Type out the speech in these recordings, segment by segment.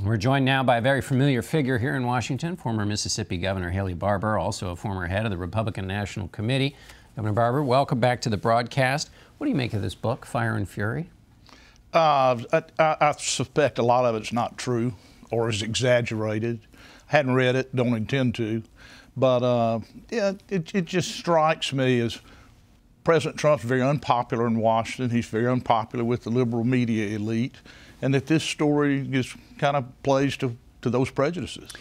We're joined now by a very familiar figure here in Washington, former Mississippi Governor Haley Barbour, also a former head of the Republican National Committee. Governor Barbour, welcome back to the broadcast. What do you make of this book, Fire and Fury? I suspect a lot of it's not true or is exaggerated. Hadn't read it, don't intend to. But yeah, it just strikes me as President Trump's very unpopular in Washington. He's very unpopular with the liberal media elite, and that this story just kind of plays to those prejudices.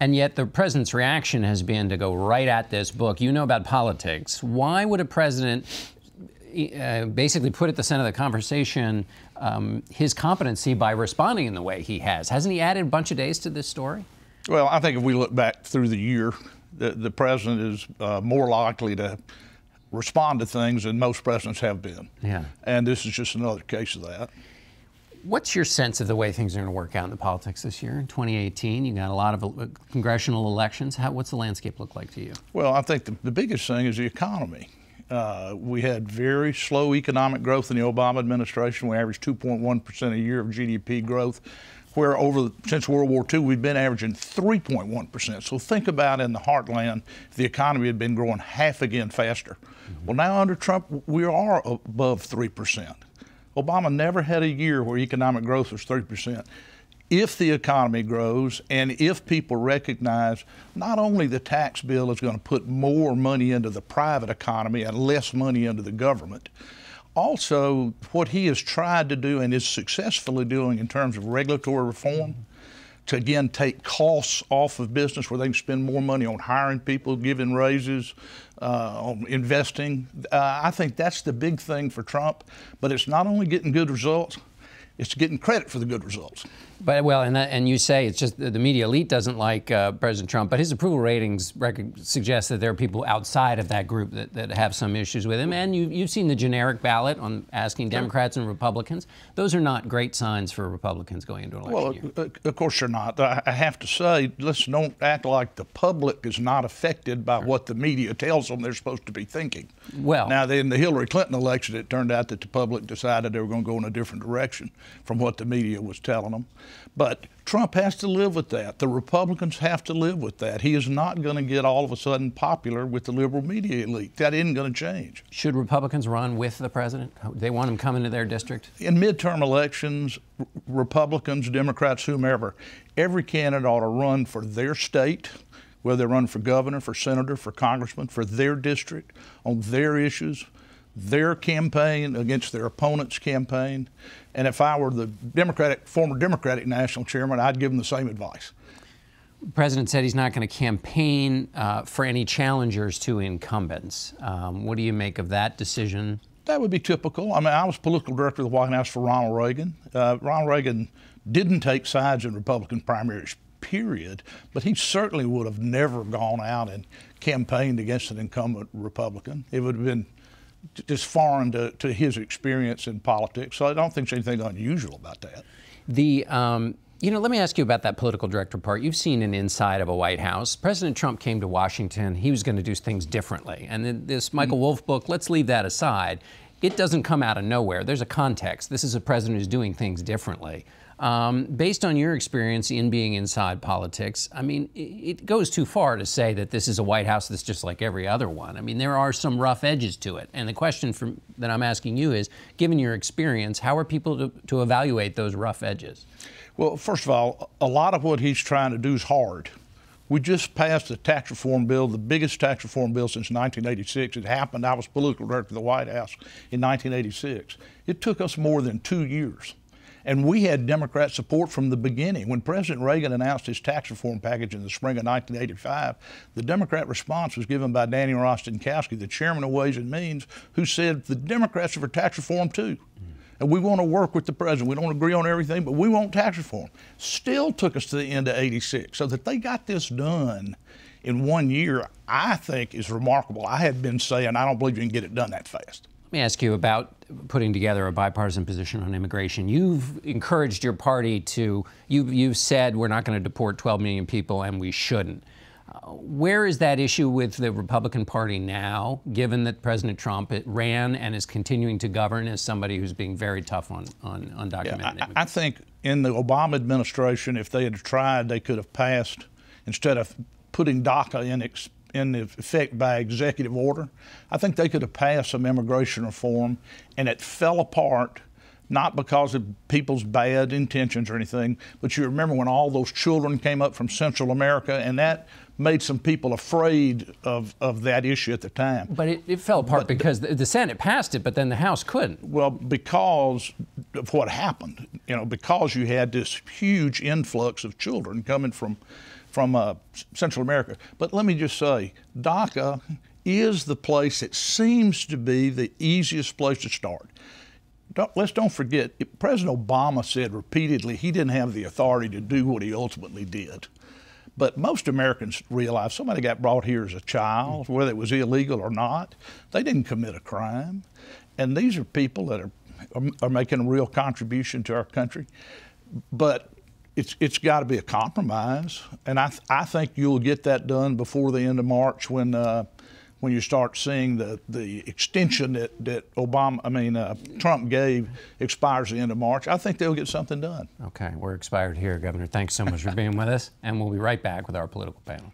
And yet the president's reaction has been to go right at this book. You know about politics. Why would a president basically put at the center of the conversation his competency by responding in the way he has? Hasn't he added a bunch of days to this story? Well, I think if we look back through the year, the president is more likely to respond to things than most presidents have been. Yeah. And this is just another case of that. What's your sense of the way things are going to work out in the politics this year? In 2018, you got a lot of congressional elections. What's the landscape look like to you? Well, I think the biggest thing is the economy. We had very slow economic growth in the Obama administration. We averaged 2.1% a year of GDP growth, where since World War II, we've been averaging 3.1%. So think about in the heartland, if the economy had been growing half again faster. Mm-hmm. Well, now under Trump, we are above 3%. Obama never had a year where economic growth was 3%. If the economy grows and if people recognize not only the tax bill is going to put more money into the private economy and less money into the government, also what he has tried to do and is successfully doing in terms of regulatory reform, to again take costs off of business where they can spend more money on hiring people, giving raises, on investing. I think that's the big thing for Trump, but it's not only getting good results, it's getting credit for the good results. But well, and you say it's just the media elite doesn't like President Trump, but his approval ratings suggest that there are people outside of that group that have some issues with him. And you've seen the generic ballot on asking Democrats and Republicans. Those are not great signs for Republicans going into an election year. Of course they're not. I have to say, let's don't act like the public is not affected by what the media tells them they're supposed to be thinking. Well, now in the Hillary Clinton election, it turned out that the public decided they were going to go in a different direction from what the media was telling them. But Trump has to live with that. The Republicans have to live with that. He is not going to get all of a sudden popular with the liberal media elite. That isn't going to change. Should Republicans run with the president? They want him coming to their district? In midterm elections, Republicans, Democrats, whomever, every candidate ought to run for their state, whether they run for governor, for senator, for congressman, for their district, on their issues, their campaign against their opponent's campaign. And if I were the former Democratic National Chairman, I'd give them the same advice. The president said he's not going to campaign for any challengers to incumbents. What do you make of that decision? That would be typical. I mean, I was political director of the White House for Ronald Reagan. Ronald Reagan didn't take sides in Republican primaries, period, but he certainly would have never gone out and campaigned against an incumbent Republican. It would have been just foreign to his experience in politics. So I don't think there's anything unusual about that. Let me ask you about that political director part. You've seen an inside of a White House. President Trump came to Washington. He was going to do things differently. And in this Michael Wolff book, let's leave that aside. It doesn't come out of nowhere. There's a context. This is a president who's doing things differently. Based on your experience in being inside politics, I mean, it goes too far to say that this is a White House that's just like every other one. I mean, there are some rough edges to it. And the question that I'm asking you is, given your experience, how are people to evaluate those rough edges? Well, first of all, a lot of what he's trying to do is hard. We just passed a tax reform bill, the biggest tax reform bill since 1986. It happened. I was political director of the White House in 1986. It took us more than 2 years. And we had Democrat support from the beginning. When President Reagan announced his tax reform package in the spring of 1985, the Democrat response was given by Daniel Rostenkowski, the chairman of Ways and Means, who said the Democrats are for tax reform too. And we want to work with the president. We don't agree on everything, but we want tax reform. Still took us to the end of '86. So that they got this done in 1 year, I think is remarkable. I had been saying, I don't believe you can get it done that fast. Let me ask you about putting together a bipartisan position on immigration. You've encouraged your party to, you've said we're not going to deport 12 million people and we shouldn't. Where is that issue with the Republican Party now, given that President Trump ran and is continuing to govern as somebody who's being very tough on undocumented immigrants? I think in the Obama administration, if they had tried, they could have passed, instead of putting DACA in effect by executive order, I think they could have passed some immigration reform, and it fell apart. Not because of people's bad intentions or anything, but you remember when all those children came up from Central America, and that made some people afraid of that issue at the time. But it fell apart because the Senate passed it, but then the House couldn't. Well, because of what happened, because you had this huge influx of children coming from Central America. But let me just say, DACA is the place that seems to be the easiest place to start. Let's don't forget, President Obama said repeatedly he didn't have the authority to do what he ultimately did. But most Americans realize somebody got brought here as a child, whether it was illegal or not. They didn't commit a crime. And these are people that are making a real contribution to our country. But it's got to be a compromise. And I think you'll get that done before the end of March when you start seeing the extension that Trump gave expires the end of March. I think they'll get something done. Okay, we're expired here, Governor. Thanks so much for being with us, and we'll be right back with our political panel.